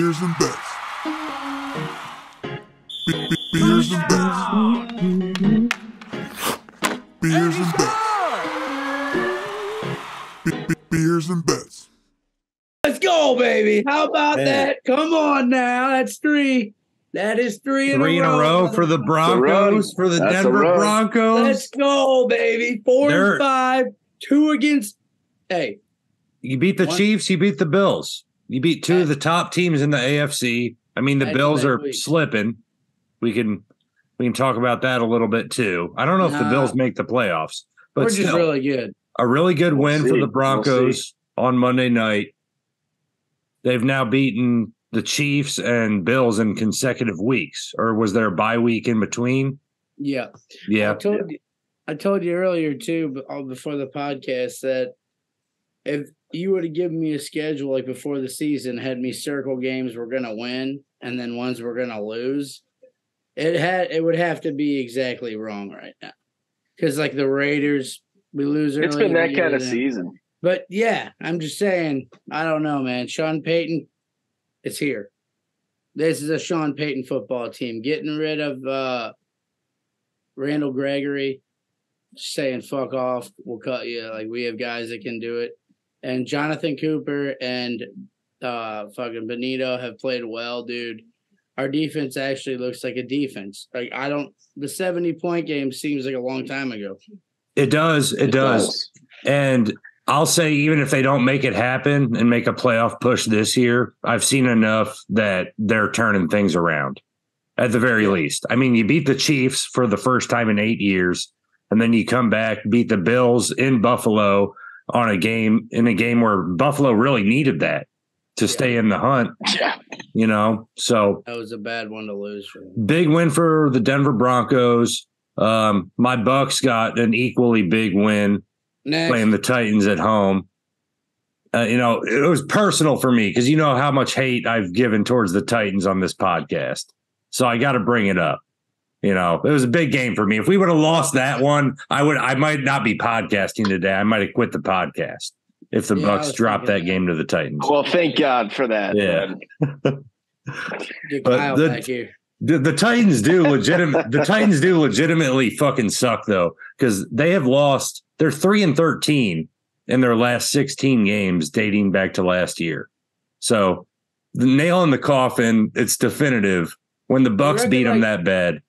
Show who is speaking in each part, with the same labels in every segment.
Speaker 1: Beers and bets. Beers and bets. Beers and bets. Beers and bets.
Speaker 2: Let's go, baby. How about that? Come on now. That's three. That is three in a row
Speaker 3: for the Broncos, for the Denver Broncos.
Speaker 2: Let's go, baby. 4 and 5, 2 against. Hey,
Speaker 3: you beat the Chiefs. You beat the Bills. You beat two of the top teams in the AFC. I mean, the Bills are slipping. We can talk about that a little bit too. I don't know if the Bills make the playoffs, but
Speaker 2: we're just really good.
Speaker 3: A really good win for the Broncos on Monday night. They've now beaten the Chiefs and Bills in consecutive weeks, or was there a bye week in between?
Speaker 2: Yeah. I told you earlier too, before the podcast, that if you would have given me a schedule like before the season, had me circle games we're gonna win and then ones we're gonna lose, it would have to be exactly wrong right now. Because like the Raiders, we lose early.
Speaker 4: It's been that kind of season.
Speaker 2: But yeah, I'm just saying, I don't know, man. Sean Payton, it's here. This is a Sean Payton football team. Getting rid of Randall Gregory, saying fuck off, we'll cut you. Like, we have guys that can do it. And Jonathan Cooper and fucking Benito have played well, dude. Our defense actually looks like a defense. Like, the 70-point game seems like a long time ago.
Speaker 3: It does. It does. And I'll say, even if they don't make it happen and make a playoff push this year, I've seen enough that they're turning things around at the very least. I mean, you beat the Chiefs for the first time in 8 years, and then you come back, beat the Bills in Buffalo in a game where Buffalo really needed that to stay in the hunt.
Speaker 4: Yeah.
Speaker 3: You know, so
Speaker 2: that was a bad one to lose for them.
Speaker 3: Big win for the Denver Broncos. My Bucks got an equally big win. Playing the Titans at home. It was personal for me because you know how much hate I've given towards the Titans on this podcast. So I got to bring it up. It was a big game for me. If we would have lost that one, I might not be podcasting today. I might have quit the podcast if the Bucks dropped that game to the Titans.
Speaker 4: Well, thank God for that.
Speaker 3: Yeah.
Speaker 2: But back here.
Speaker 3: The Titans do legitimately fucking suck though, because they have lost. They're 3-13 in their last 16 games dating back to last year. So the nail in the coffin, it's definitive when the Bucks beat them that bad.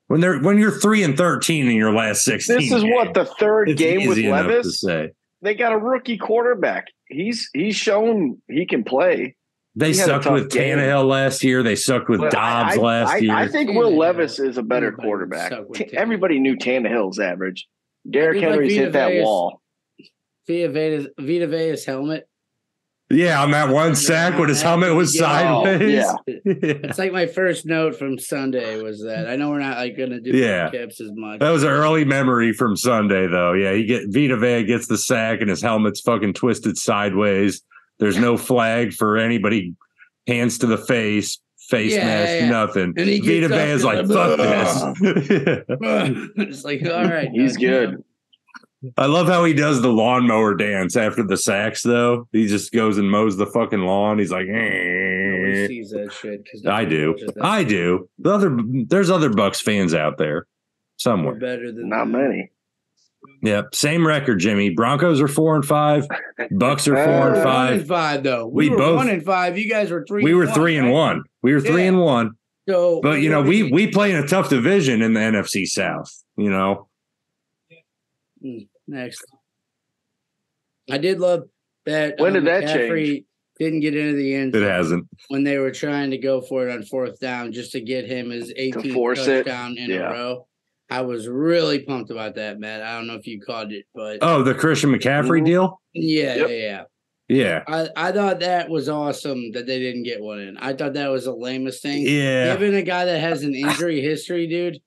Speaker 3: When you're 3-13 in your last 16.
Speaker 4: This is
Speaker 3: games,
Speaker 4: the third game with Levis.
Speaker 3: To say.
Speaker 4: They got a rookie quarterback. He's shown he can play.
Speaker 3: They sucked with Tannehill last year. They sucked with Dobbs last year.
Speaker 4: I think Will Levis is a better quarterback. Everybody knew Tannehill's average. Derrick Henry's hit that wall.
Speaker 2: Vita Vea's helmet.
Speaker 3: Yeah, on that one sack when his helmet was sideways.
Speaker 4: Yeah.
Speaker 2: It's like my first note from Sunday was that. I know we're not going to do caps as much.
Speaker 3: That was an early memory from Sunday, though. Yeah, Vita Vea gets the sack and his helmet's fucking twisted sideways. There's no flag for anybody. Hands to the face mask, nothing. And Vita Vea is like, fuck this.
Speaker 2: It's like, all right.
Speaker 4: He's good.
Speaker 3: I love how he does the lawnmower dance after the sacks, though. He just goes and mows the fucking lawn. He's like,
Speaker 2: Nobody sees that shit.
Speaker 3: I do. There's other Bucks fans out there somewhere.
Speaker 2: Better than
Speaker 4: not many.
Speaker 3: Yep, same record, Jimmy. Broncos are 4-5. Bucks are 4-5.
Speaker 2: 1-5 though. We were both 1-5. You guys were 3.
Speaker 3: We were 3-1. We were 3-1.
Speaker 2: So,
Speaker 3: but we play in a tough division in the NFC South.
Speaker 2: Next, I did love that.
Speaker 4: When did that change?
Speaker 2: Didn't get into the end.
Speaker 3: It hasn't.
Speaker 2: When they were trying to go for it on 4th down, just to get him his 18th touchdown in a row. I was really pumped about that, Matt. I don't know if you caught it, but
Speaker 3: the Christian McCaffrey deal?
Speaker 2: Yeah.
Speaker 3: Yeah.
Speaker 2: I thought that was awesome that they didn't get one in. I thought that was the lamest thing.
Speaker 3: Yeah.
Speaker 2: Given a guy that has an injury history, dude,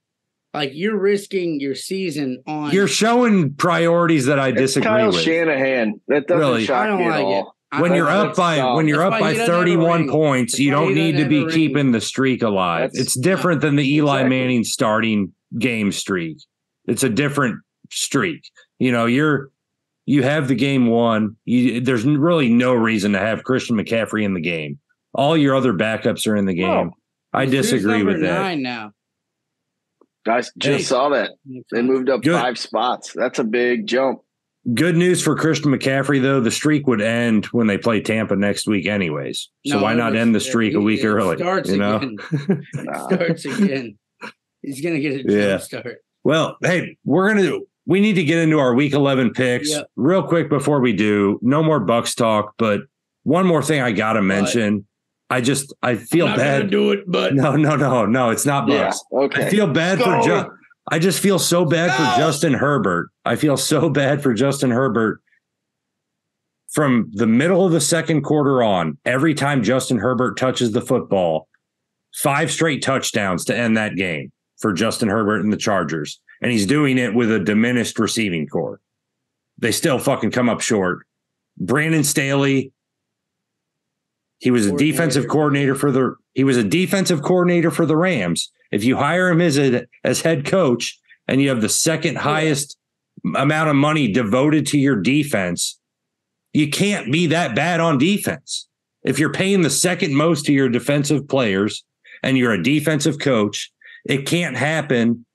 Speaker 2: like you're risking your season on.
Speaker 3: You're showing priorities that I disagree
Speaker 4: Kyle
Speaker 3: with.
Speaker 4: Shanahan. That doesn't shock me at all.
Speaker 3: When you're up by 31 points, you don't need to be keeping the streak alive. It's different than the Eli Manning starting game streak. It's a different streak. You have the game won. There's really no reason to have Christian McCaffrey in the game. all your other backups are in the game. I disagree with that.
Speaker 2: 9 now.
Speaker 4: Guys, just saw that. They moved up 5 spots. That's a big jump.
Speaker 3: Good news for Christian McCaffrey, though. The streak would end when they play Tampa next week anyways. So why not end the streak a week early?
Speaker 2: Again. Starts again. He's going to get a jump start.
Speaker 3: Well, hey, we need to get into our week 11 picks real quick before we do. No more Bucks talk, but one more thing I got to mention. I feel bad.
Speaker 2: Do it, but
Speaker 3: no, it's not Bucks.
Speaker 4: Yeah, okay.
Speaker 3: I feel bad I just feel so bad for Justin Herbert. I feel so bad for Justin Herbert. From the middle of the second quarter on, every time Justin Herbert touches the football, 5 straight touchdowns to end that game for Justin Herbert and the Chargers. And he's doing it with a diminished receiving core. They still fucking come up short. Brandon Staley, he was a defensive coordinator for the Rams. If you hire him as head coach and you have the second highest amount of money devoted to your defense, you can't be that bad on defense. If you're paying the second most to your defensive players and you're a defensive coach, it can't happen.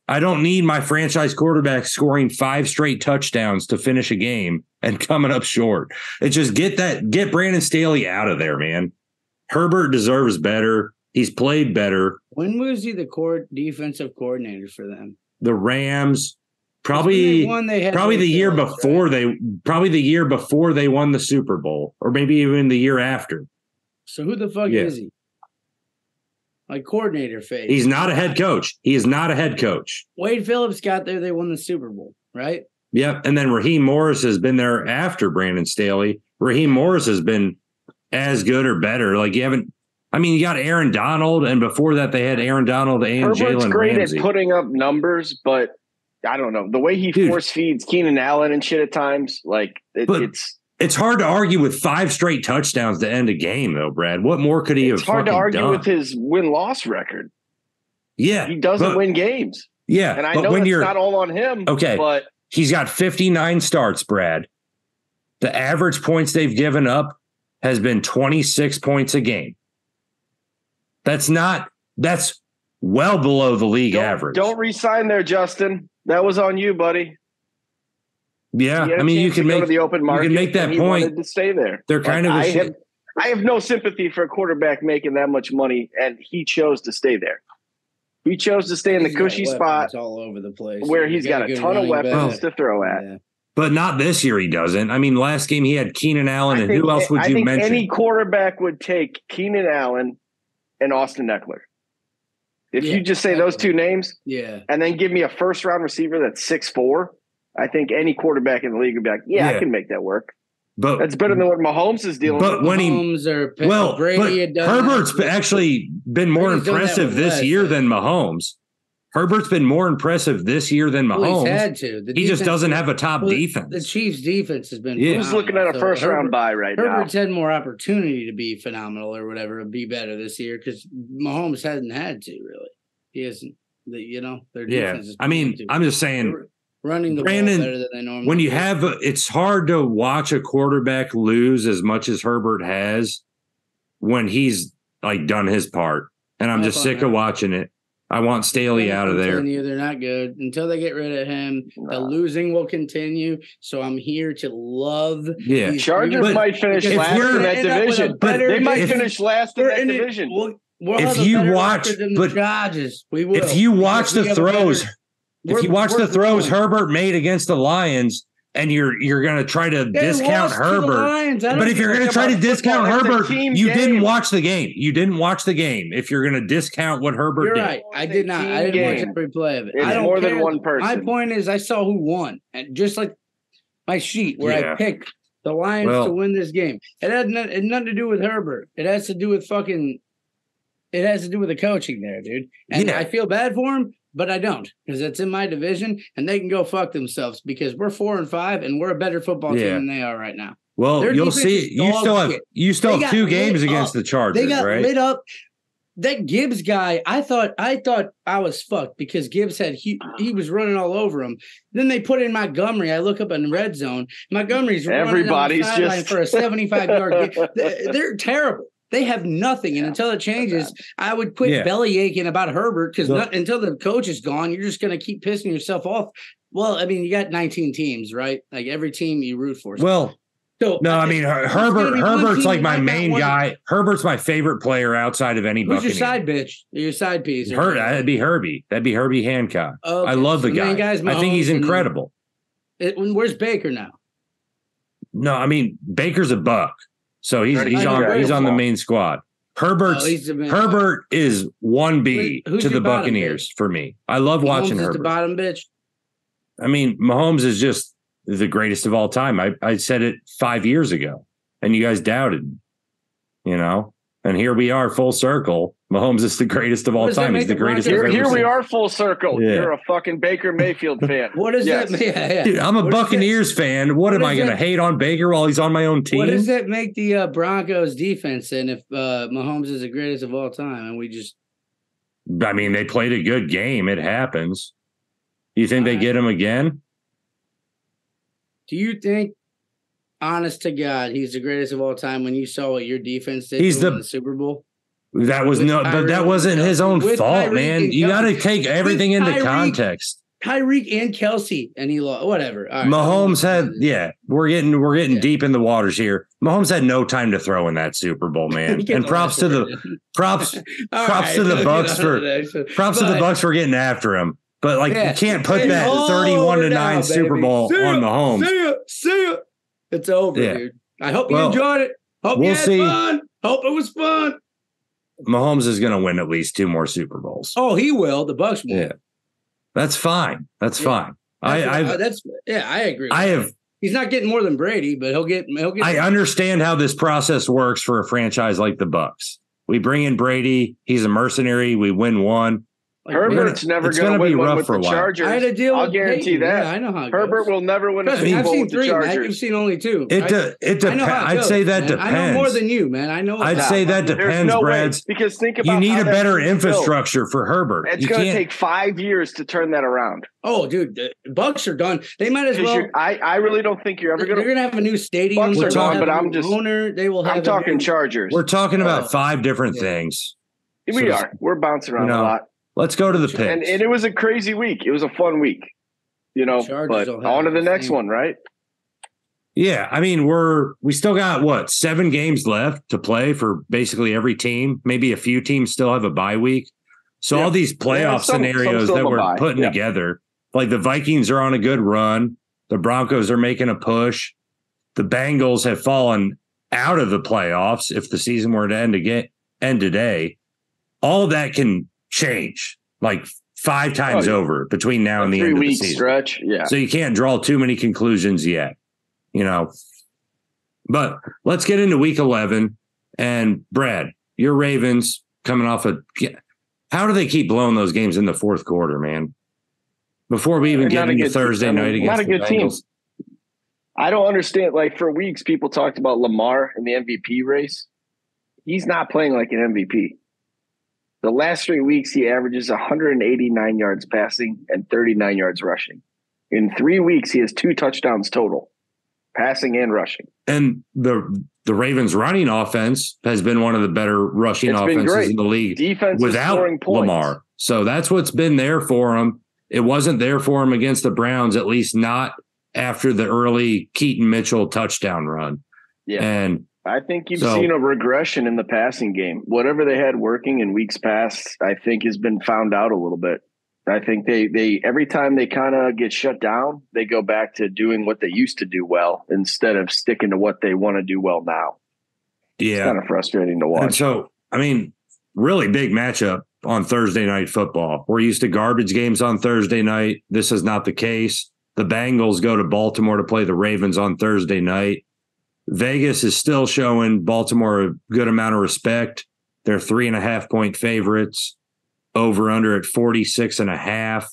Speaker 3: I don't need my franchise quarterback scoring 5 straight touchdowns to finish a game and coming up short. It's just get Brandon Staley out of there, man. Herbert deserves better. He's played better.
Speaker 2: When was he the defensive coordinator for them?
Speaker 3: The Rams, probably the year before they won the Super Bowl, or maybe even the year after.
Speaker 2: So who the fuck is he? Like coordinator phase.
Speaker 3: He's not a head coach. He is not a head coach.
Speaker 2: Wade Phillips got there. They won the Super Bowl, right?
Speaker 3: Yep. And then Raheem Morris has been there after Brandon Staley. Raheem Morris has been as good or better. Like you got Aaron Donald, and before that they had Aaron Donald and Jalen Ramsey.
Speaker 4: Herbert's great at putting up numbers, but I don't know. The way he force feeds Keenan Allen and shit at times,
Speaker 3: it's hard to argue with 5 straight touchdowns to end a game, though, Brad. What more could he have fucking done? It's hard to argue
Speaker 4: with his win-loss record.
Speaker 3: Yeah.
Speaker 4: He doesn't win games.
Speaker 3: Yeah.
Speaker 4: And I know it's not all on him.
Speaker 3: Okay.
Speaker 4: But
Speaker 3: he's got 59 starts, Brad. The average points they've given up has been 26 points a game. That's well below the league average.
Speaker 4: Don't re-sign there, Justin. That was on you, buddy.
Speaker 3: Yeah, you can make
Speaker 4: the open market.
Speaker 3: You can make that point.
Speaker 4: Wanted to stay there.
Speaker 3: They're kind of.
Speaker 4: I have no sympathy for a quarterback making that much money, and he chose to stay there. He chose to stay in the cushy spot
Speaker 2: all over the place,
Speaker 4: where he's got a ton of weapons to throw at.
Speaker 3: Yeah. But not this year. He doesn't. I mean, last game he had Keenan Allen, and who else would you mention?
Speaker 4: Any quarterback would take Keenan Allen and Austin Eckler. If you just say those 2 names, and then give me a first-round receiver that's 6'4", I think any quarterback in the league would be like, I can make that work. But that's better than what Mahomes is dealing with.
Speaker 3: But when Herbert's actually been more impressive this year than Mahomes. Herbert's been more impressive this year than Mahomes.
Speaker 2: Well, he's had to.
Speaker 3: He just doesn't have a top defense.
Speaker 2: The Chiefs' defense has been
Speaker 4: Who's looking at a first-round bye right now?
Speaker 2: Herbert's had more opportunity to be phenomenal or whatever, to be better this year, because Mahomes hasn't had to, really. He hasn't. Their defense is
Speaker 3: I'm just saying,
Speaker 2: running the ball better than they normally
Speaker 3: when you have it's hard to watch a quarterback lose as much as Herbert has when he's done his part. And I'm just sick of watching it. I want Staley out of there.
Speaker 2: They're not good until they get rid of him. The losing will continue. So I'm here to love.
Speaker 3: Yeah,
Speaker 4: Chargers might finish last in that division. They might finish last in that division.
Speaker 3: If you watch the throws. If you watch the throws Herbert made against the Lions, and you're going to try to discount Herbert, but if you're going to try to discount Herbert, you didn't watch the game. You didn't watch the game. If you're going to discount what Herbert did,
Speaker 2: right. I did not. I didn't watch every play of it.
Speaker 4: It's more than one person.
Speaker 2: My point is, I saw who won, and just like my sheet where I picked the Lions to win this game, it had nothing to do with Herbert. It has to do with It has to do with the coaching there, dude. And I feel bad for him. But I don't, because it's in my division, and they can go fuck themselves because we're 4-5, and we're a better football team than they are right now.
Speaker 3: Well, you'll see. You still have 2 games against the Chargers.
Speaker 2: They got
Speaker 3: right?
Speaker 2: lit up. That Gibbs guy, I thought I was fucked because Gibbs he was running all over him. Then they put in Montgomery. I look up in red zone. Montgomery's running on the sideline for a 75-yard game. They're terrible. They have nothing, and until it changes, I would quit belly aching about Herbert because until the coach is gone, you're just going to keep pissing yourself off. Well, I mean, you got 19 teams, right? Like every team you root for.
Speaker 3: Well, so no, I mean Herbert's like my main guy. Herbert's my favorite player outside of any Buccaneer.
Speaker 2: Who's your side bitch? Your side piece?
Speaker 3: That'd be Herbie. That'd be Herbie Hancock. Okay. I love the guy. I think he's incredible.
Speaker 2: Where's Baker now?
Speaker 3: No, I mean Baker's a Buck. So he's on the main squad. Herbert is 1B to the Buccaneers for me. I love watching Herbert.
Speaker 2: The bottom bitch.
Speaker 3: I mean, Mahomes is just the greatest of all time. I said it 5 years ago, and you guys doubted, and here we are full circle. Mahomes is the greatest of all time. He's the greatest.
Speaker 4: Here we are full circle. Yeah. You're a fucking Baker Mayfield fan.
Speaker 2: What does that mean? Yeah.
Speaker 3: Dude, I'm a Buccaneers fan. What am I going to hate on Baker while he's on my own team?
Speaker 2: What does that make the Broncos defense then if Mahomes is the greatest of all time and we just...
Speaker 3: I mean, they played a good game. It happens. You think they get him again?
Speaker 2: Do you think, honest to God, he's the greatest of all time when you saw what your defense did in the Super Bowl?
Speaker 3: That was that wasn't his own fault, man. You got to take everything into context.
Speaker 2: Tyreek and Kelsey, and he lost. Whatever. Right.
Speaker 3: Mahomes had, we're getting deep in the waters here. Mahomes had no time to throw in that Super Bowl, man. And props to the Bucks to the Bucks for getting after him. But you can't put that 31-9 Super Bowl on Mahomes.
Speaker 2: See ya. It's over, dude. I hope you enjoyed it. Hope you had fun. Hope it was fun.
Speaker 3: Mahomes is going to win at least 2 more Super Bowls.
Speaker 2: Oh, he will. The Bucks will.
Speaker 3: Yeah, that's fine. That's fine. I
Speaker 2: agree. He's not getting more than Brady, but he'll get.
Speaker 3: I understand how this process works for a franchise like the Bucks. We bring in Brady. He's a mercenary. We win one.
Speaker 4: Herbert's never going to win one with the Chargers.
Speaker 2: I had to deal
Speaker 4: I'll guarantee that.
Speaker 2: Yeah, I know how it
Speaker 4: Herbert will never win a Super Bowl with the Chargers.
Speaker 2: Matt, you've seen only 2.
Speaker 3: It depends. I'd say that depends.
Speaker 2: I know more than you, man. I know.
Speaker 3: I'd say that depends, Brad.
Speaker 4: Because think about
Speaker 3: you need a better infrastructure for Herbert.
Speaker 4: It's going to take 5 years to turn that around.
Speaker 2: Oh, dude, the Bucks are done. They might as well.
Speaker 4: I really don't think you're ever going to.
Speaker 2: They're going to have a new stadium.
Speaker 4: Bucks are gone, but I'm just
Speaker 2: owner. They will have.
Speaker 4: I'm talking Chargers.
Speaker 3: We're talking about 5 different things.
Speaker 4: We are. We're bouncing around a lot.
Speaker 3: Let's go to the picks.
Speaker 4: And it was a crazy week. It was a fun week, but on to the next one, right?
Speaker 3: Yeah. I mean, we still got 7 games left to play for basically every team. Maybe a few teams still have a bye week. So all these playoff scenarios that we're putting together, like the Vikings are on a good run. The Broncos are making a push. The Bengals have fallen out of the playoffs. If the season were to end today, all of that can change 5 times over between now and the end of the season.
Speaker 4: Stretch, yeah.
Speaker 3: So you can't draw too many conclusions yet, But let's get into week 11. And Brad, your Ravens coming off how do they keep blowing those games in the fourth quarter, man? Before we even get into Thursday night against the Bengals. Team.
Speaker 4: I don't understand. For weeks, people talked about Lamar in the MVP race. He's not playing like an MVP. The last 3 weeks, he averages 189 yards passing and 39 yards rushing. In 3 weeks, he has 2 touchdowns total, passing and rushing.
Speaker 3: And the Ravens' running offense has been one of the better rushing offenses in the league.
Speaker 4: Defense
Speaker 3: without Lamar. So that's what's been there for him. It wasn't there for him against the Browns, at least not after the early Keaton Mitchell touchdown run.
Speaker 4: Yeah.
Speaker 3: And
Speaker 4: I think you've seen a regression in the passing game. Whatever they had working in weeks past, I think has been found out a little bit. I think they every time they kind of get shut down, they go back to doing what they used to do well instead of sticking to what they want to do well now.
Speaker 3: Yeah.
Speaker 4: It's kind of frustrating to watch.
Speaker 3: And so, I mean, really big matchup on Thursday Night Football. We're used to garbage games on Thursday night. This is not the case. The Bengals go to Baltimore to play the Ravens on Thursday night. Vegas is still showing Baltimore a good amount of respect. They're 3.5-point favorites. Over under at 46.5.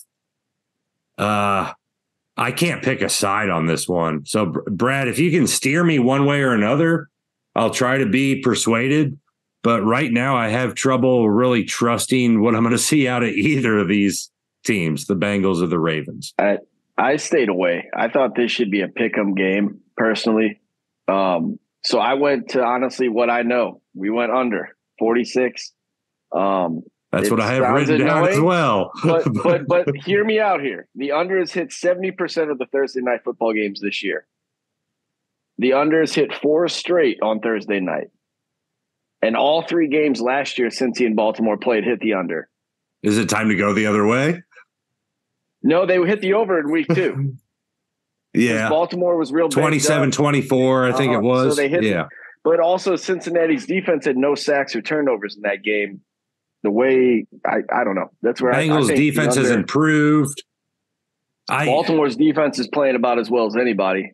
Speaker 3: I can't pick a side on this one. So, Brad, if you can steer me one way or another, I'll try to be persuaded. But right now, I have trouble really trusting what I'm going to see out of either of these teams, the Bengals or the Ravens.
Speaker 4: I stayed away. I thought this should be a pick 'em game, personally. So I went to honestly what I know. We went under 46.
Speaker 3: That's what I have written down as well.
Speaker 4: but hear me out here. The under has hit 70% of the Thursday night football games this year. The under has hit 4 straight on Thursday night. And all 3 games last year since he and Baltimore played hit the under.
Speaker 3: Is it time to go the other way?
Speaker 4: No, they hit the over in week 2.
Speaker 3: Yeah.
Speaker 4: Baltimore was real
Speaker 3: 27-24, I think it was.
Speaker 4: So they hit but also Cincinnati's defense had no sacks or turnovers in that game. The way I don't know. That's where
Speaker 3: Bengals defense has improved.
Speaker 4: Baltimore's defense is playing about as well as anybody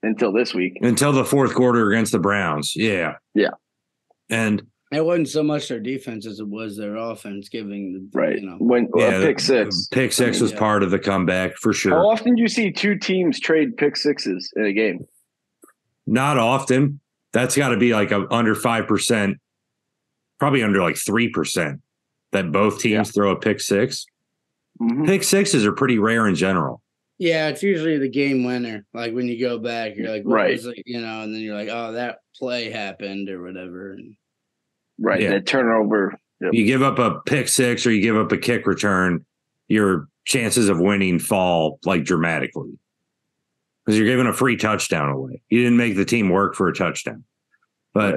Speaker 4: until this week. Until
Speaker 3: the fourth quarter against the Browns. Yeah.
Speaker 4: Yeah.
Speaker 3: And
Speaker 2: it wasn't so much their defense as it was their offense giving the
Speaker 4: when pick six.
Speaker 3: Pick six was part of the comeback for sure.
Speaker 4: How often do you see 2 teams trade pick sixes in a game?
Speaker 3: Not often. That's got to be like under 5%, probably under like 3%. That both teams throw a pick six.
Speaker 4: Mm-hmm.
Speaker 3: Pick sixes are pretty rare in general.
Speaker 2: Yeah, it's usually the game winner. Like when you go back, you're like, what was it? And then you're like, oh, that play happened or whatever.
Speaker 4: Right, that turnover.
Speaker 3: Yep. You give up a pick six or you give up a kick return, your chances of winning fall like dramatically because you're giving a free touchdown away. You didn't make the team work for a touchdown. But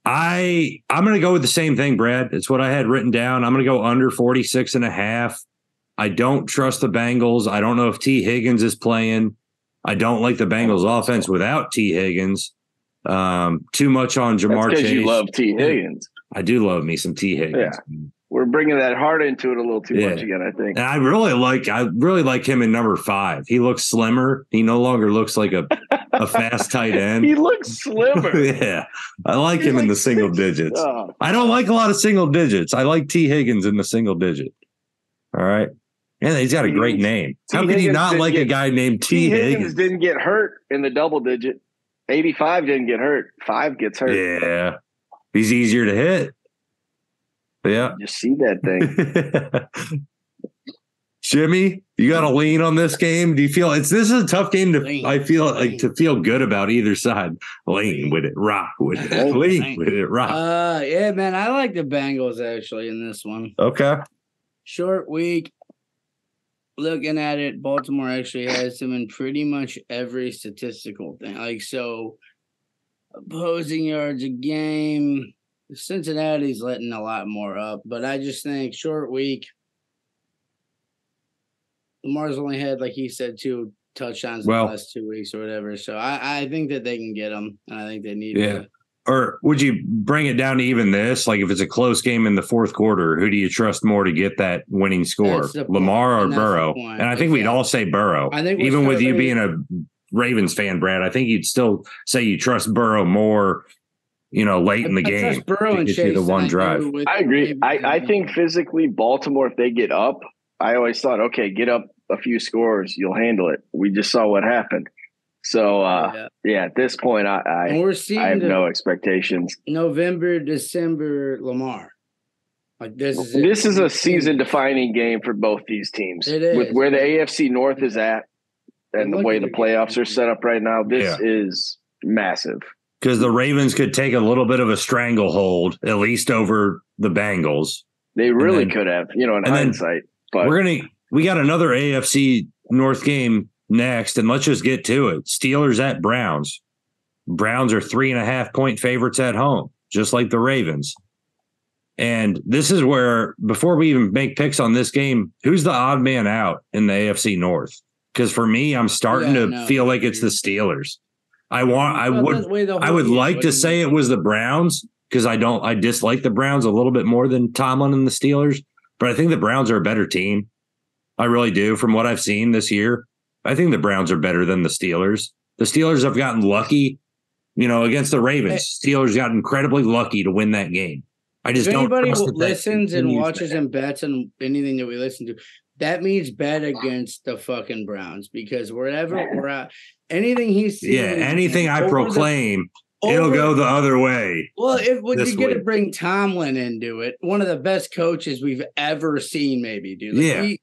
Speaker 3: I'm going to go with the same thing, Brad. It's what I had written down. I'm going to go under 46.5. I don't trust the Bengals. I don't know if T. Higgins is playing. I don't like the Bengals offense without T. Higgins. Too much on Jamar Chase.
Speaker 4: Because you love T. Higgins.
Speaker 3: I do love me some T. Higgins.
Speaker 4: Yeah. We're bringing that heart into it a little too much again, I think.
Speaker 3: And I really like him in number 5. He looks slimmer. He no longer looks like a fast tight end.
Speaker 4: He looks slimmer.
Speaker 3: Yeah. I like him in the single digits. I don't like a lot of single digits. I like T. Higgins in the single digit. All right. And he's got a great name. How can you not like a guy named T. Higgins?
Speaker 4: Didn't get hurt in the double digit. 85 didn't get hurt. 5 gets hurt.
Speaker 3: Yeah. He's easier to hit. Yeah.
Speaker 4: You see that thing.
Speaker 3: Jimmy, you got to lean on this game. Do you feel this is a tough game I feel like to feel good about either side. Lean with it, rock with it, lean with it, rock.
Speaker 2: Yeah, man, I like the Bengals actually in this one.
Speaker 3: Okay.
Speaker 2: Short week. Looking at it, Baltimore actually has them in pretty much every statistical thing. Like, so opposing yards a game, Cincinnati's letting a lot more up, but I just think short week. Lamar's only had, like he said, 2 touchdowns in the last 2 weeks or whatever. So I think that they can get them, and I think they need to.
Speaker 3: Or would you bring it down to even this? Like if it's a close game in the fourth quarter, who do you trust more to get that winning score, Lamar or Burrow? And I think we'd all say Burrow. I think even with you being a Ravens fan, Brad, I think you'd still say you trust Burrow more, late in the game.
Speaker 2: Burrow and Chase
Speaker 3: the one drive.
Speaker 4: I agree. I think physically Baltimore, if they get up, I always thought, okay, get up a few scores, you'll handle it. We just saw what happened. So, at this point, I have no expectations.
Speaker 2: November, December, Lamar. Like this
Speaker 4: is a season-defining game for both these teams.
Speaker 2: It is.
Speaker 4: With where the AFC North is at and the way the playoffs are set up right now, this is massive.
Speaker 3: Because the Ravens could take a little bit of a stranglehold, at least over the Bengals.
Speaker 4: They really could have, in hindsight. But
Speaker 3: we got another AFC North game next, and let's just get to it. Steelers at Browns. Browns are 3.5-point favorites at home, just like the Ravens. And this is where, before we even make picks on this game, who's the odd man out in the AFC North? Because for me, I'm starting to feel like it's the Steelers. I would like to say it was the Browns because I dislike the Browns a little bit more than Tomlin and the Steelers, but I think the Browns are a better team. I really do. From what I've seen this year, I think the Browns are better than the Steelers. The Steelers have gotten lucky, against the Ravens. Steelers got incredibly lucky to win that game. I just don't.
Speaker 2: Anybody who listens and watches and bets on anything that we listen to, that means bet against the fucking Browns because wherever we're at, anything he's seeing.
Speaker 3: Yeah, anything I proclaim, it'll go the other way.
Speaker 2: Well, when you get to bring Tomlin into it, one of the best coaches we've ever seen, maybe, dude. Like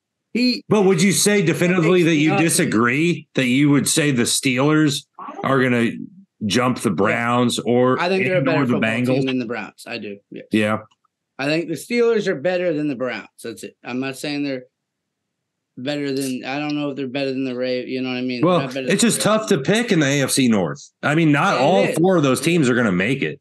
Speaker 3: but would you say definitively that you disagree? That you would say the Steelers are going to jump the Browns or
Speaker 2: I think they're a better
Speaker 3: the
Speaker 2: football
Speaker 3: Bengals
Speaker 2: team than the Browns. I do. Yes.
Speaker 3: Yeah.
Speaker 2: I think the Steelers are better than the Browns. That's it. I'm not saying they're better than. I don't know if they're better than the Ravens. You know what I mean?
Speaker 3: Well, it's just tough to pick in the AFC North. I mean, not all four of those teams are going to make it.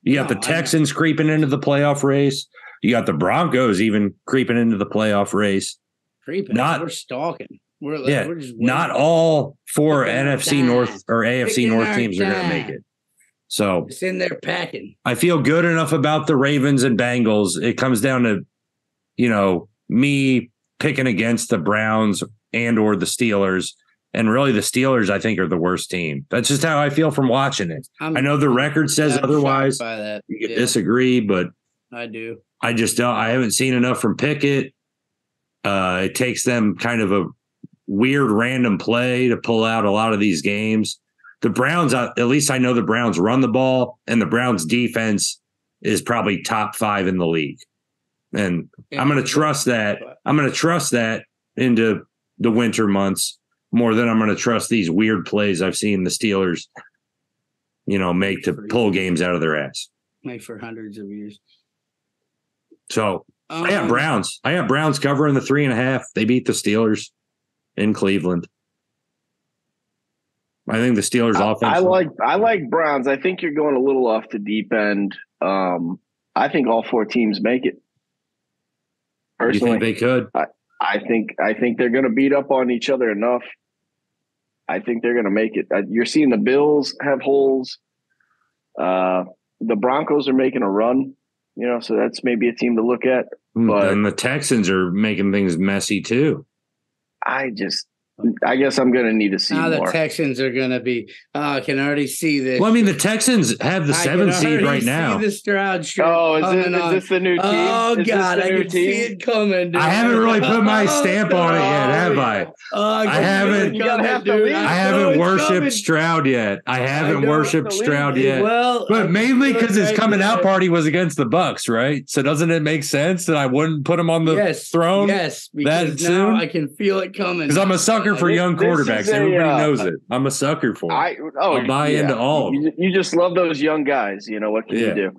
Speaker 3: You got the Texans creeping into the playoff race. You got the Broncos even creeping into the playoff race.
Speaker 2: We're stalking. We're just
Speaker 3: not all four NFC North or AFC North teams are going to make it. So
Speaker 2: it's in there packing.
Speaker 3: I feel good enough about the Ravens and Bengals. It comes down to, me picking against the Browns and or the Steelers. And really the Steelers, I think, are the worst team. That's just how I feel from watching it. I know the record says otherwise.
Speaker 2: By that.
Speaker 3: You can disagree, but
Speaker 2: I do.
Speaker 3: I just don't. I haven't seen enough from Pickett. It takes them kind of a weird random play to pull out a lot of these games. The Browns, at least I know the Browns run the ball, and the Browns defense is probably top 5 in the league. And I'm going to trust that. I'm going to trust that into the winter months more than I'm going to trust these weird plays I've seen the Steelers, make to pull games out of their ass.
Speaker 2: Make for hundreds of years.
Speaker 3: So I got Browns. I got Browns covering the 3.5. They beat the Steelers in Cleveland. I think the Steelers offense.
Speaker 4: I like Browns. I think you're going a little off the deep end. I think all 4 teams make it. Personally,
Speaker 3: you think they could?
Speaker 4: I think they're going to beat up on each other enough. I think they're going to make it. You're seeing the Bills have holes. The Broncos are making a run, so that's maybe a team to look at. But
Speaker 3: and the Texans are making things messy too.
Speaker 4: I guess I'm going to need to see more.
Speaker 2: The Texans are going to be. I can already see this.
Speaker 3: Well, I mean, the Texans have the 7th seed right now.
Speaker 2: The Stroud shirt.
Speaker 4: Oh, is this the new team?
Speaker 2: Oh God, I can see it coming. Dude.
Speaker 3: I haven't really put my stamp on it yet, have I? I haven't. I haven't worshipped Stroud yet. I haven't worshipped Stroud yet.
Speaker 2: Well,
Speaker 3: but mainly because his coming out party was against the Bucks, right? So doesn't it make sense that I wouldn't put him on the throne?
Speaker 2: Yes, because now I can feel it coming.
Speaker 3: Because I'm a sucker for young quarterbacks. Everybody knows it. I'm a sucker for it. I'll buy into all of them.
Speaker 4: You just love those young guys. What can you do?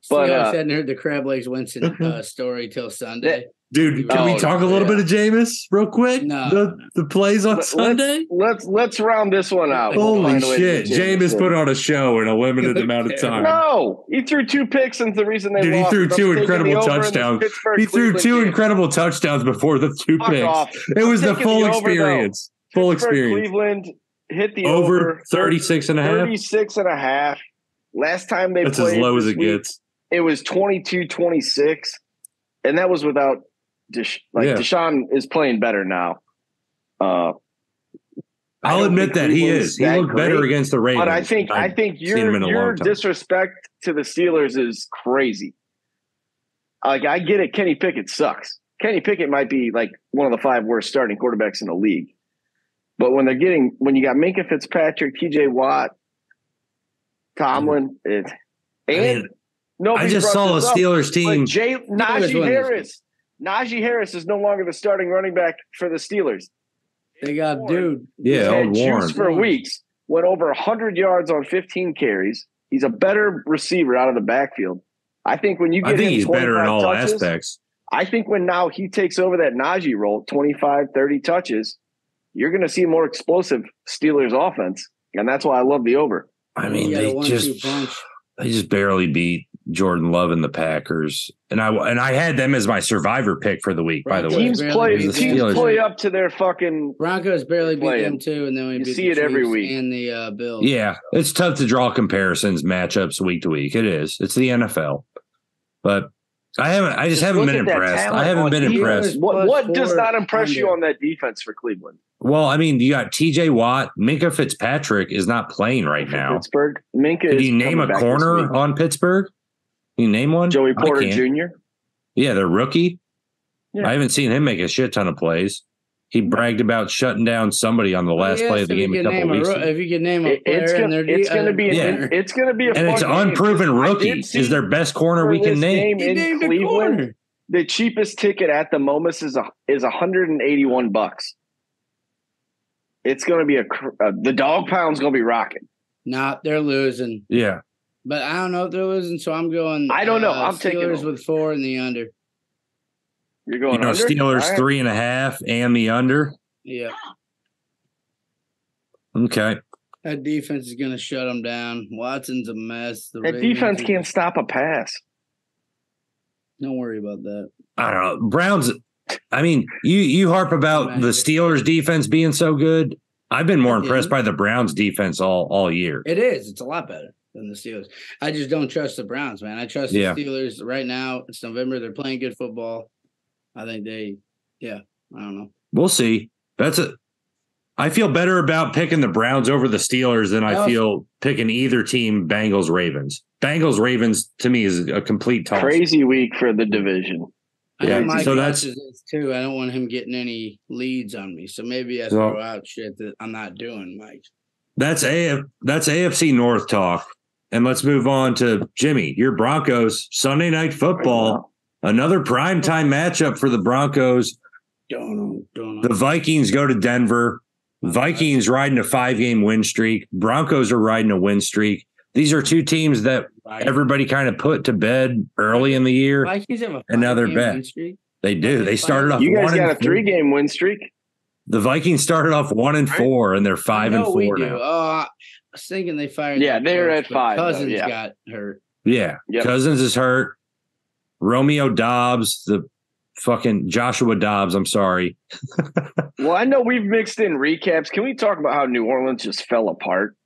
Speaker 2: But I hadn't heard the Crab Legs Winston story till Sunday.
Speaker 3: Dude, can we talk a little bit of Jameis real quick?
Speaker 2: No.
Speaker 3: The plays on Sunday?
Speaker 4: Let's round this one out.
Speaker 3: Holy shit. Jameis put on a show in a limited amount of time.
Speaker 4: No, he threw 2 picks, and the reason they lost.
Speaker 3: He threw 2 incredible touchdowns. He threw 2 incredible touchdowns before the 2 picks. It was the full experience. Full experience.
Speaker 4: Cleveland hit the
Speaker 3: over 36.5.
Speaker 4: 36.5. Last time they played.
Speaker 3: That's as low as it gets.
Speaker 4: It was 22-26. And that was without Deshaun is playing better now.
Speaker 3: I'll admit that he is. He looked better against the Ravens.
Speaker 4: But I think your disrespect to the Steelers is crazy. I get it. Kenny Pickett sucks. Kenny Pickett might be one of the 5 worst starting quarterbacks in the league. But when you got Minka Fitzpatrick, TJ Watt, Tomlin,
Speaker 3: I just saw a Steelers team.
Speaker 4: Najee Harris is no longer the starting running back for the Steelers.
Speaker 2: They got dude.
Speaker 3: Yeah,
Speaker 4: old Warren. For weeks. Went over 100 yards on 15 carries. He's a better receiver out of the backfield. I think when you get
Speaker 3: he's better in all aspects.
Speaker 4: I think when now he takes over that Najee role, 25, 30 touches, you're going to see more explosive Steelers offense. And that's why I love the over.
Speaker 3: I mean, they just barely beat Jordan Love and the Packers, and I had them as my survivor pick for the week. By the way,
Speaker 4: teams play up to their fucking
Speaker 2: Broncos barely beat them too, and then we beat
Speaker 4: see it every week
Speaker 2: and the Bills.
Speaker 3: Yeah, it's tough to draw comparisons, matchups week to week. It is. It's the NFL, but I just haven't been impressed. I haven't been impressed.
Speaker 4: What does not impress you on that defense for Cleveland?
Speaker 3: Well, I mean, you got TJ Watt. Minka Fitzpatrick is not playing right now.
Speaker 4: Pittsburgh. Minka.
Speaker 3: Did you name a corner on Pittsburgh? Can you name one?
Speaker 4: Joey Porter Jr.
Speaker 3: Yeah, their rookie. Yeah. I haven't seen him make a shit ton of plays. He bragged about shutting down somebody on the last play of the game a couple weeks ago.
Speaker 2: If you can name a player,
Speaker 4: it's going to be a
Speaker 3: and it's an unproven rookie. Is their best corner we can name.
Speaker 4: In Cleveland, the cheapest ticket at the moment is $181. It's going to be the dog pound's going to be rocking.
Speaker 2: Nah, they're losing.
Speaker 3: Yeah.
Speaker 2: But I don't know if they're losing, so I'm going.
Speaker 4: I don't know. I'm
Speaker 2: Steelers
Speaker 4: taking
Speaker 2: with 4 in the under.
Speaker 4: You're going under?
Speaker 3: Steelers 3.5 and the under.
Speaker 2: Yeah.
Speaker 3: Okay.
Speaker 2: That defense is going to shut them down. Watson's a mess.
Speaker 4: That defense can't stop a pass.
Speaker 2: Don't worry about that.
Speaker 3: I don't know. Browns. I mean, you harp about the Steelers defense being so good. I've been more impressed by the Browns defense all year.
Speaker 2: It is. It's a lot better than the Steelers. I just don't trust the Browns, man. I trust the Steelers right now. It's November. They're playing good football. I think I don't know.
Speaker 3: We'll see. I feel better about picking the Browns over the Steelers than I feel picking either team, Bengals, Ravens. Bengals, Ravens, to me, is a complete toss.
Speaker 4: Crazy week for the division.
Speaker 2: Yeah, so that's too. I don't want him getting any leads on me. So maybe I throw out shit that I'm not doing, Mike.
Speaker 3: That's AFC North talk. And let's move on to Jimmy. Your Broncos, Sunday Night Football. Another primetime matchup for the Broncos.
Speaker 2: Don't know.
Speaker 3: The Vikings go to Denver. Vikings riding a 5-game win streak. Broncos are riding a win streak. These are two teams that everybody kind of put to bed early in the year.
Speaker 2: Vikings have a
Speaker 3: 5-game win streak. They do. They started off.
Speaker 4: You guys got a 3-game win streak.
Speaker 3: The Vikings started off 1-4, and they're 5-4 now.
Speaker 2: I was thinking they fired.
Speaker 4: Yeah, they're at 5.
Speaker 2: Cousins got hurt.
Speaker 3: Yeah, Cousins is hurt. Romeo Dobbs, the fucking Joshua Dobbs. I'm sorry.
Speaker 4: Well, I know we've mixed in recaps. Can we talk about how New Orleans just fell apart?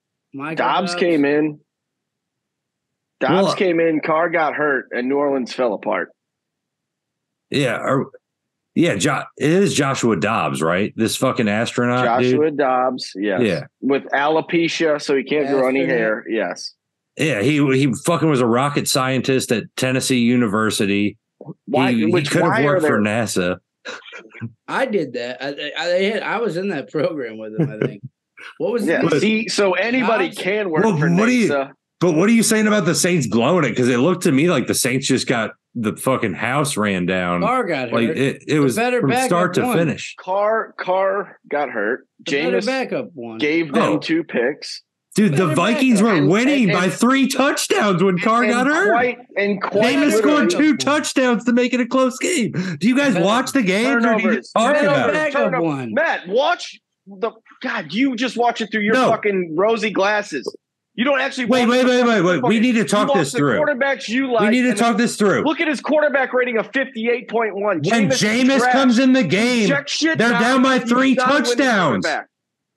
Speaker 4: Dobbs came in. Came in. Carr got hurt, and New Orleans fell apart.
Speaker 3: Yeah, it is Joshua Dobbs, right? This fucking astronaut,
Speaker 4: Joshua Dobbs, yes. Yeah, with alopecia, so he can't grow any hair. Yes.
Speaker 3: Yeah, he fucking was a rocket scientist at Tennessee University.
Speaker 4: Why?
Speaker 3: He could have worked for NASA.
Speaker 2: I did that. I was in that program with him, I think. What was that?
Speaker 4: See, so anybody can work for NASA.
Speaker 3: But what are you saying about the Saints blowing it? Because it looked to me like the Saints just got the fucking house ran down.
Speaker 2: Carr got hurt.
Speaker 3: Like it was from start to finish.
Speaker 4: Carr got hurt. Jameis
Speaker 2: backup one.
Speaker 4: Gave them 2 picks.
Speaker 3: Dude, the Vikings were winning by 3 touchdowns when Carr got hurt. Jameis scored 2 touchdowns to make it a close game. Do you guys watch the game? Or do you just talk about it?
Speaker 4: Matt, watch the God. You just watch it through your fucking rosy glasses. You don't actually
Speaker 3: wait. We need to talk this through.
Speaker 4: Quarterbacks you like.
Speaker 3: We need to talk this through.
Speaker 4: Look at his quarterback rating of 58.1.
Speaker 3: When Jameis comes in the game, they're down by 3 touchdowns.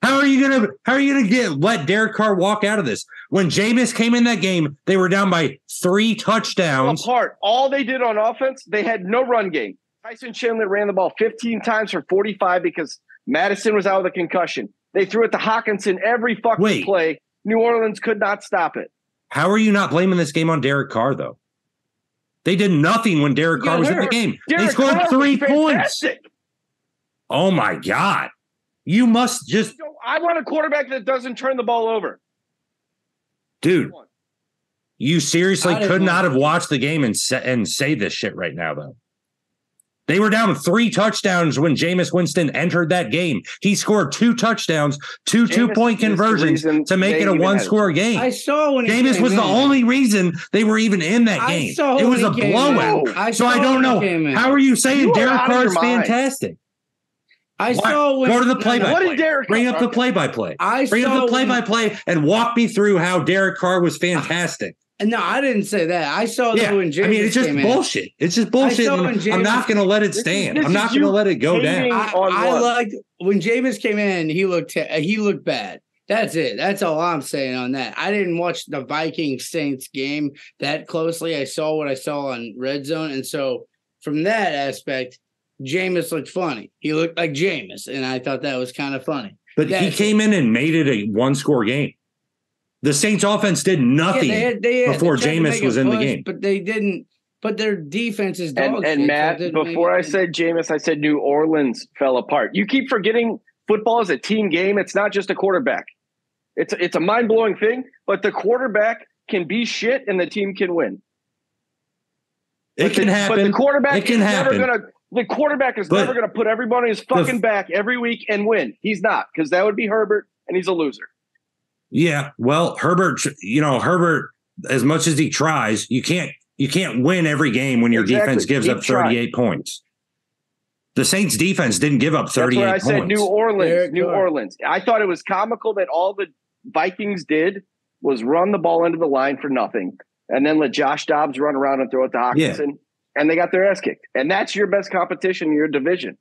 Speaker 3: How are you gonna let Derek Carr walk out of this? When Jameis came in that game, they were down by 3 touchdowns.
Speaker 4: Apart. All they did on offense, they had no run game. Tyson Chandler ran the ball 15 times for 45 because Madison was out with a concussion. They threw it to Hawkinson every fucking play. New Orleans could not stop it.
Speaker 3: How are you not blaming this game on Derek Carr, though? They did nothing when Derek Carr was in the game. They scored 3 points. Oh, my God. You must just...
Speaker 4: I want a quarterback that doesn't turn the ball over.
Speaker 3: Dude, you seriously could not have watched the game and say this shit right now, though. They were down 3 touchdowns when Jameis Winston entered that game. He scored 2 touchdowns, 2 2-point conversions to make it a 1-score game.
Speaker 2: I saw when
Speaker 3: Jameis was the only reason they were even in that game. It was a blowout. So I don't know. How are you saying Derek Carr is fantastic? Go to the play-by-play. Bring up the play-by-play. Bring up the play-by-play and walk me through how Derek Carr was fantastic.
Speaker 2: No, I didn't say that. I saw that when Jameis
Speaker 3: it's just bullshit. It's just bullshit. I'm not going to let it stand. I'm not going to let it go down.
Speaker 2: I liked when Jameis came in. He looked bad. That's it. That's all I'm saying on that. I didn't watch the Vikings Saints game that closely. I saw what I saw on Red Zone, and so from that aspect, Jameis looked funny. He looked like Jameis, and I thought that was kind of funny.
Speaker 3: But he came in and made it a 1-score game. The Saints offense did nothing before Jameis was in the game.
Speaker 2: But they didn't. But their defense is dog shit.
Speaker 4: And Matt, before I said Jameis, I said New Orleans fell apart. You keep forgetting football is a team game. It's not just a quarterback. It's a mind-blowing thing, but the quarterback can be shit and the team can win.
Speaker 3: It can happen.
Speaker 4: But the quarterback
Speaker 3: is never
Speaker 4: going to put everybody on his fucking back every week and win. He's not, because that would be Herbert, and he's a loser.
Speaker 3: Yeah, well, Herbert, as much as he tries, you can't win every game when your defense gives up 38 points. The Saints defense didn't give up 38 points. That's where I said
Speaker 4: New Orleans. I thought it was comical that all the Vikings did was run the ball into the line for nothing and then let Josh Dobbs run around and throw it to Hockenson, and they got their ass kicked. And that's your best competition in your division.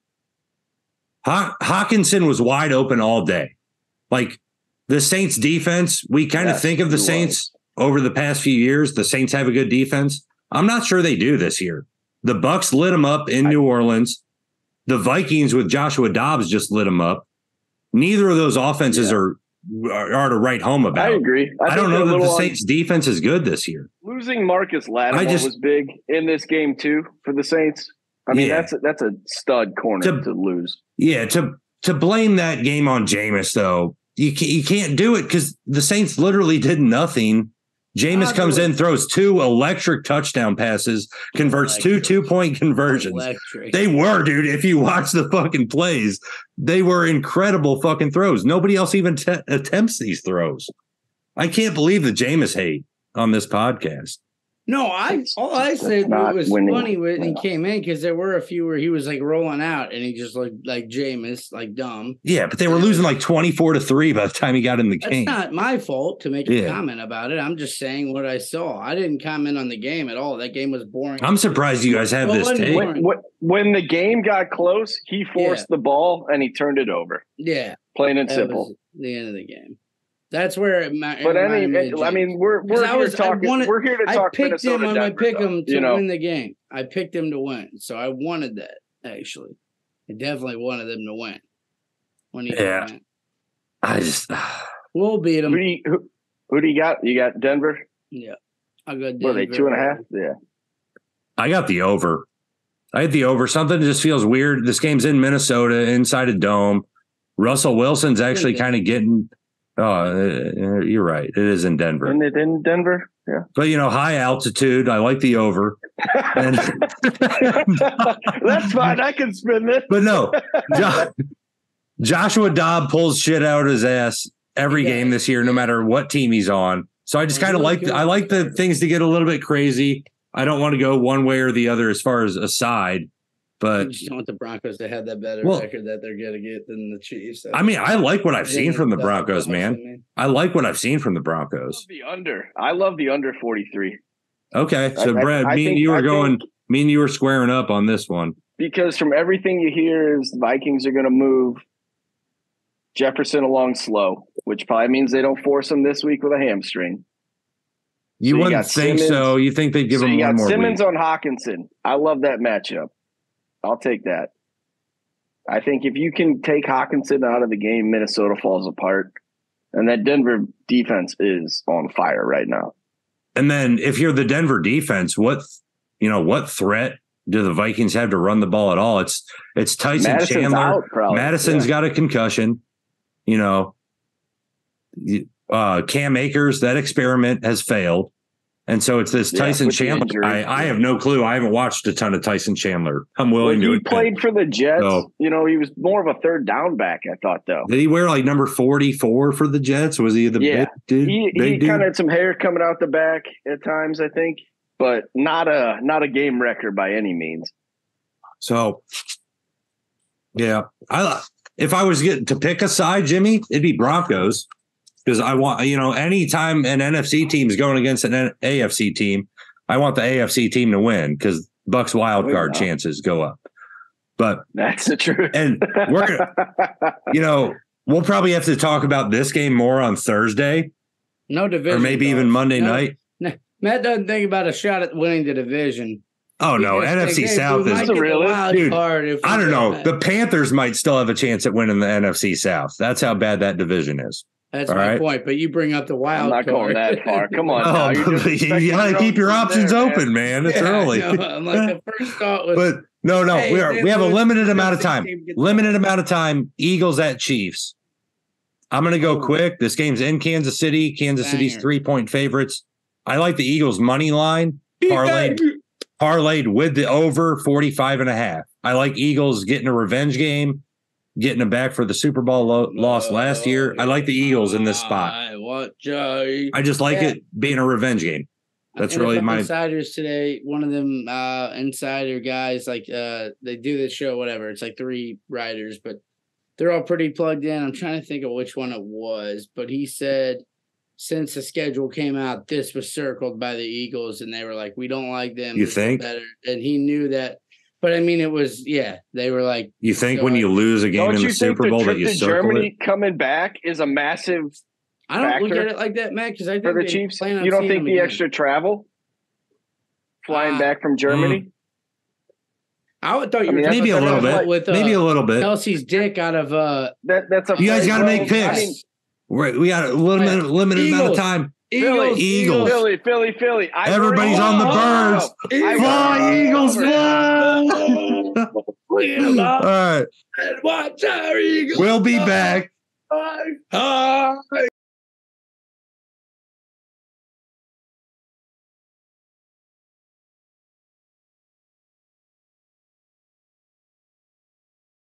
Speaker 3: Hockenson was wide open all day. Like, the Saints defense, we kind of think of the Saints over the past few years. The Saints have a good defense. I'm not sure they do this year. The Bucs lit them up in New Orleans. The Vikings with Joshua Dobbs just lit them up. Neither of those offenses are to write home about.
Speaker 4: I agree.
Speaker 3: I don't know that the Saints defense is good this year.
Speaker 4: Losing Marcus Lattimore was big in this game too for the Saints. I mean, that's a stud corner to lose. Yeah,
Speaker 3: to blame that game on Jameis, though, you can't do it because the Saints literally did nothing. Jameis comes in, throws 2 electric touchdown passes, converts 2 2-point conversions. Electric. They were, dude. If you watch the fucking plays, they were incredible fucking throws. Nobody else even attempts these throws. I can't believe the Jameis hate on this podcast.
Speaker 2: No, all I said was funny when he came in because there were a few where he was like rolling out and he just looked like Jameis, like dumb.
Speaker 3: Yeah, but they were losing like 24-3 by the time he got in the game.
Speaker 2: It's not my fault to make a comment about it. I'm just saying what I saw. I didn't comment on the game at all. That game was boring.
Speaker 3: I'm surprised you guys have this take.
Speaker 4: When the game got close, he forced the ball and he turned it over.
Speaker 2: Yeah.
Speaker 4: Plain and simple.
Speaker 2: The end of the game. That's where it matters.
Speaker 4: But I mean, we're here to talk. We're here to talk.
Speaker 2: I picked him on my pick him to win the game.
Speaker 3: I
Speaker 2: picked him to win, so I wanted that. Actually, I definitely wanted them to win. Win. We'll beat them.
Speaker 4: Who do you got? You got Denver.
Speaker 2: Yeah, I got Denver.
Speaker 4: What are they 2.5? Yeah,
Speaker 3: I got the over. Something just feels weird. This game's in Minnesota, inside a dome. Russell Wilson's actually kind of getting. Oh, you're right. It is in Denver.
Speaker 4: Isn't it in Denver? Yeah.
Speaker 3: But, high altitude. I like the over. And
Speaker 4: that's fine. I can spin this.
Speaker 3: But no, Joshua Dobbs pulls shit out of his ass every game this year, no matter what team he's on. So I just kind of like the things to get a little bit crazy. I don't want to go one way or the other as far as a side. But
Speaker 2: you just don't want the Broncos to have that better record that they're going to get than the Chiefs. So.
Speaker 3: I mean, I like what I've seen from the Broncos, man. I like what I've seen from the Broncos.
Speaker 4: I love the under 43.
Speaker 3: Okay, so Brad, me and you were squaring up on this one
Speaker 4: because from everything you hear is the Vikings are going to move Jefferson along slow, which probably means they don't force him this week with a hamstring.
Speaker 3: You wouldn't think so. You think they'd give him one more
Speaker 4: Simmons
Speaker 3: week.
Speaker 4: On Hockenson. I love that matchup. I'll take that. I think if you can take Hockenson out of the game, Minnesota falls apart. And that Denver defense is on fire right now.
Speaker 3: And then if you're the Denver defense, what threat do the Vikings have to run the ball at all? It's Tyson
Speaker 4: Madison's
Speaker 3: Chandler.
Speaker 4: Out,
Speaker 3: Madison's got a concussion. Cam Akers, that experiment has failed. And so it's this Tyson Chandler. I have no clue. I haven't watched a ton of Tyson Chandler. I'm willing to.
Speaker 4: He played for the Jets. So, he was more of a third down back, I thought, though.
Speaker 3: Did he wear like number 44 for the Jets? Was he the big dude?
Speaker 4: He kind of had some hair coming out the back at times, I think, but not a game wrecker by any means.
Speaker 3: So, yeah, if I was getting to pick a side, Jimmy, it'd be Broncos. Because I want, anytime an NFC team is going against an AFC team, I want the AFC team to win because Bucs wild card chances go up. But
Speaker 4: that's the truth.
Speaker 3: And we're, we'll probably have to talk about this game more on Thursday.
Speaker 2: No division.
Speaker 3: Or maybe even Monday night.
Speaker 2: Matt doesn't think about a shot at winning the division.
Speaker 3: Oh, no. NFC South is
Speaker 2: really wild card.
Speaker 3: I don't know. The Panthers might still have a chance at winning the NFC South. That's how bad that division is.
Speaker 2: That's my point, but you bring up the wild card.
Speaker 4: I'm not going that far. Come on.
Speaker 3: You got to keep your options open, man. It's early.
Speaker 2: I'm like the first thought was.
Speaker 3: But no, we have a limited amount of time. Eagles at Chiefs. I'm going to go quick. This game's in Kansas City. Kansas City's 3-point favorites. I like the Eagles money line parlayed with the over 45.5. I like Eagles getting a revenge game. Getting them back for the Super Bowl loss last year. I like the Eagles in this spot.
Speaker 2: watch out.
Speaker 3: I just like it being a revenge game. That's really my
Speaker 2: insiders today. One of them insider guys, like they do this show, whatever. It's like 3 writers, but they're all pretty plugged in. I'm trying to think of which one it was, but he said since the schedule came out, this was circled by the Eagles, and they were like, "We don't like them."
Speaker 3: You think?
Speaker 2: Better. And he knew that. But I mean, it was they were like.
Speaker 3: You think when you lose a game in the Super Bowl that you circle
Speaker 4: Germany
Speaker 3: it?
Speaker 4: Coming back is a massive.
Speaker 2: I don't look at it like that, Matt, because I think
Speaker 4: for the Chiefs, you don't think the extra travel flying back from Germany?
Speaker 2: I would thought you were
Speaker 3: maybe a little bit. With, maybe a little bit.
Speaker 2: Kelsey's dick out of
Speaker 4: that's a.
Speaker 3: You guys got to make picks. We got a limited amount of time.
Speaker 2: Eagles.
Speaker 4: Philly.
Speaker 3: Everybody's on the birds. Fly, Eagles, fly! All right.
Speaker 2: And watch our Eagles.
Speaker 3: We'll be back.
Speaker 2: Hi.